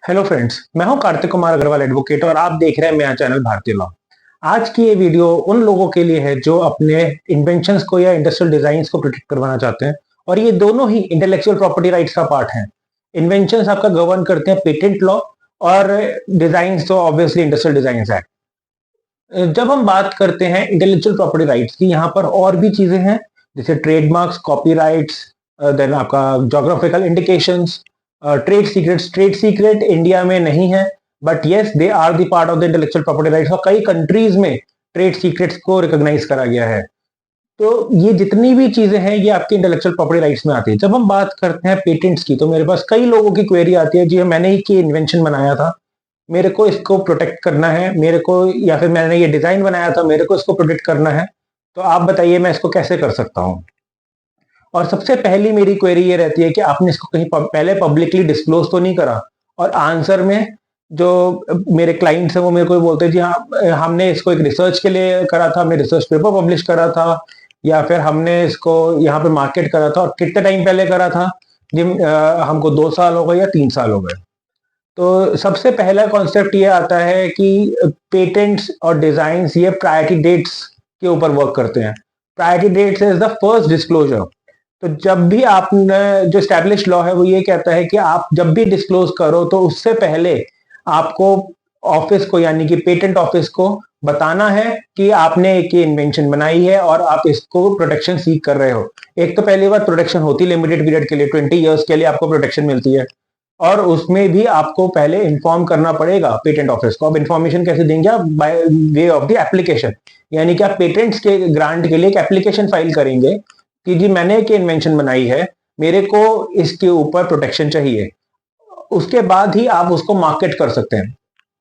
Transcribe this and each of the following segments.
Hello friends, मैं हूं Kartik Kumar Agarwal advocate और आप देख रहे हैं मेरा चैनल भारतीय लॉ। आज की ये वीडियो उन लोगों के लिए है जो अपने इन्वेंशंस को या इंडस्ट्रियल डिजाइन्स को प्रोटेक्ट करवाना चाहते हैं और ये दोनों ही इंटेलेक्चुअल प्रॉपर्टी राइट्स का पार्ट है। इन्वेंशंस आपका गवर्न करते हैं पेटेंट लॉ और डिजाइन्स तो ऑब्वियसली इंडस्ट्रियल डिजाइन एक्ट। जब हम बात करते हैं इंटेलेक्चुअल प्रॉपर्टी राइट्स की, यहाँ पर और भी चीजें हैं जैसे ट्रेडमार्क्स, कॉपीराइट्स, देन आपका geographical indications, trade secret India में नहीं है, but yes they are the part of the intellectual property rights और कई कंट्रीज में ट्रेड सीक्रेट्स को रिकॉग्नाइज करा गया है। तो ये जितनी भी चीजें हैं ये आपके इंटेलेक्चुअल प्रॉपर्टी राइट्स में आती है। जब हम बात करते हैं पेटेंट्स की तो मेरे पास कई लोगों की क्वेरी आती है, जी मैंने ही इन्वेंशन बनाया था, मेरे को इसको प्रोटेक्ट करना है, मेरे को, या फिर मैंने ये डिजाइन बनाया था, मेरे को इसको प्रोटेक्ट करना है, तो आप बताइए मैं इसको कैसे कर सकता हूँ। और सबसे पहली मेरी क्वेरी ये रहती है कि आपने इसको कहीं पहले पब्लिकली डिस्क्लोज तो नहीं करा। और आंसर में जो मेरे क्लाइंट्स हैं वो मेरे को बोलते हैं जी हाँ, हमने इसको एक रिसर्च के लिए करा था, हमने रिसर्च पेपर पब्लिश करा था, या फिर हमने इसको यहाँ पे मार्केट करा था और कितने टाइम पहले करा था जी, हमको 2 साल हो गए या 3 साल हो गए। तो सबसे पहला कॉन्सेप्ट ये आता है कि पेटेंट्स और डिजाइन्स ये प्रायोरिटी डेट्स के ऊपर वर्क करते हैं। Priority dates is the first disclosure. तो जब भी आपने, जो स्टैब्लिश लॉ है वो ये कहता है कि आप जब भी डिस्क्लोज करो तो उससे पहले आपको ऑफिस को, यानी कि पेटेंट ऑफिस को बताना है कि आपने एक ये इन्वेंशन बनाई है और आप इसको प्रोटेक्शन सीख कर रहे हो। एक तो पहली बार प्रोटेक्शन होती है लिमिटेड पीरियड के लिए, 20 ईयर्स के लिए आपको प्रोटेक्शन मिलती है और उसमें भी आपको पहले इन्फॉर्म करना पड़ेगा पेटेंट ऑफिस को। अब इन्फॉर्मेशन कैसे देंगे आप? By way of the application, यानी कि आप पेटेंट्स के ग्रांट के लिए एक एप्लीकेशन फाइल करेंगे कि जी मैंने एक इन्वेंशन बनाई है, मेरे को इसके ऊपर प्रोटेक्शन चाहिए। उसके बाद ही आप उसको मार्केट कर सकते हैं।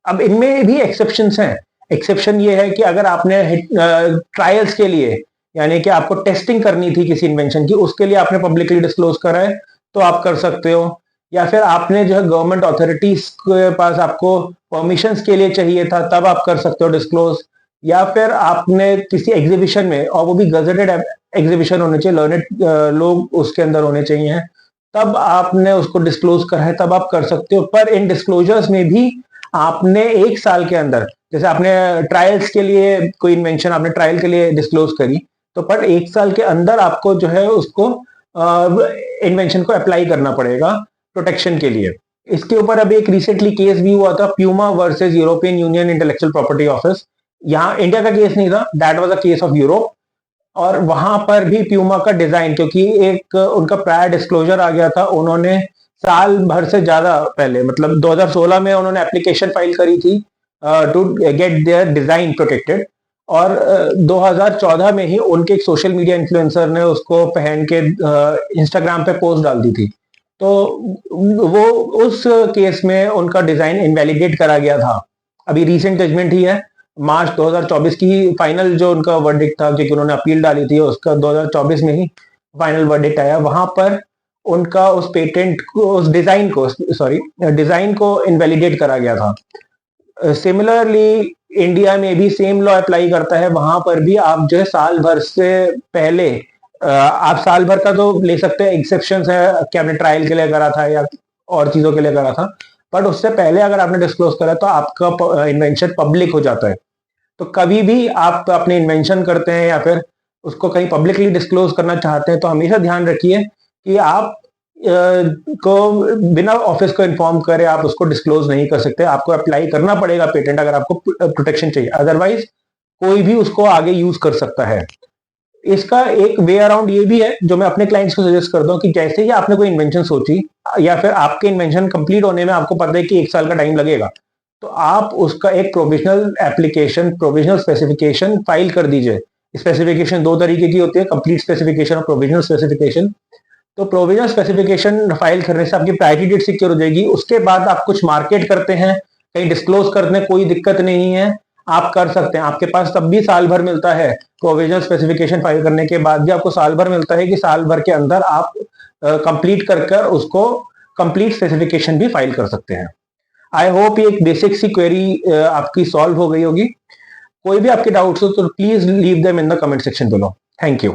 अब इनमें भी एक्सेप्शंस हैं। एक्सेप्शन ये है कि अगर आपने ट्रायल्स के लिए, यानी कि आपको टेस्टिंग करनी थी किसी इन्वेंशन की, उसके लिए आपने पब्लिकली डिस्क्लोज करा है तो आप कर सकते हो। या फिर आपने जो है गवर्नमेंट अथॉरिटीज के पास आपको परमिशंस के लिए चाहिए था, तब आप कर सकते हो डिस्क्लोज। या फिर आपने किसी एग्जीबिशन में, और वो भी गजेटेड एग्जीबिशन होने चाहिए, लर्नेड लोग उसके अंदर होने चाहिए, तब आपने उसको डिस्क्लोज करा है, तब आप कर सकते हो। पर इन डिस्क्लोजर्स में भी आपने 1 साल के अंदर, जैसे आपने ट्रायल्स के लिए कोई इन्वेंशन आपने ट्रायल के लिए डिस्क्लोज करी, तो पर 1 साल के अंदर आपको जो है उसको इन्वेंशन को अप्लाई करना पड़ेगा प्रोटेक्शन के लिए। इसके ऊपर अभी एक रिसेंटली केस भी हुआ था, Puma versus European union intellectual property office. यहाँ इंडिया का केस नहीं था, that was a case of Europe. और वहां पर भी प्यूमा का डिजाइन, क्योंकि एक उनका प्रायर डिस्क्लोजर आ गया था, उन्होंने साल भर से ज्यादा पहले, मतलब 2016 में उन्होंने एप्लीकेशन फाइल करी थी to get their design protected, और 2014 में ही उनके एक सोशल मीडिया इन्फ्लुएंसर ने उसको पहन के इंस्टाग्राम पे पोस्ट डाल दी थी। तो वो उस केस में उनका डिजाइन इनवैलिडेट करा गया था। अभी रिसेंट जजमेंट ही है, मार्च 2024 की फाइनल जो उनका वर्डिक्ट था, क्योंकि उन्होंने अपील डाली थी, उसका 2024 में ही फाइनल वर्डिक्ट आया। वहां पर उनका उस पेटेंट को, उस डिजाइन को इनवैलिडेट करा गया था। सिमिलरली इंडिया में भी सेम लॉ अप्लाई करता है। वहां पर भी आप जो है साल भर से पहले, आप साल भर का तो ले सकते हैं, एक्सेप्शंस है कि आपने ट्रायल के लिए करा था या और चीजों के लिए करा था, बट उससे पहले अगर आपने डिस्क्लोज करा तो आपका इन्वेंशन पब्लिक हो जाता है। तो कभी भी आप अपने इन्वेंशन करते हैं या फिर उसको कहीं पब्लिकली डिस्क्लोज करना चाहते हैं तो हमेशा ध्यान रखिए कि आप को बिना ऑफिस को इन्फॉर्म करे आप उसको डिस्क्लोज नहीं कर सकते। आपको अप्लाई करना पड़ेगा पेटेंट अगर आपको प्रोटेक्शन चाहिए, अदरवाइज कोई भी उसको आगे यूज कर सकता है। इसका एक वे अराउंड ये भी है जो मैं अपने क्लाइंट्स को सजेस्ट करता हूँ कि जैसे ही आपने कोई इन्वेंशन सोची या फिर आपके इन्वेंशन कंप्लीट होने में आपको पता है कि 1 साल का टाइम लगेगा, तो आप उसका एक provisional application, provisional specification file कर दीजिए। स्पेसिफिकेशन 2 तरीके की होती है, कंप्लीट स्पेसिफिकेशन और प्रोविजनल स्पेसिफिकेशन। तो प्रोविजनल स्पेसिफिकेशन फाइल करने से आपकी प्रायोरिटी डेट सिक्योर हो जाएगी। उसके बाद आप कुछ मार्केट करते हैं, कहीं डिस्क्लोज करते हैं, कोई दिक्कत नहीं है, आप कर सकते हैं। आपके पास तब भी साल भर मिलता है, प्रोविजनल स्पेसिफिकेशन फाइल करने के बाद भी आपको साल भर मिलता है कि साल भर के अंदर आप कंप्लीट कर उसको कंप्लीट स्पेसिफिकेशन भी फाइल कर सकते हैं। आई होप ये एक बेसिक सी क्वेरी आपकी सॉल्व हो गई होगी। कोई भी आपके डाउट्स हो तो please leave them in the comment section below. Thank you.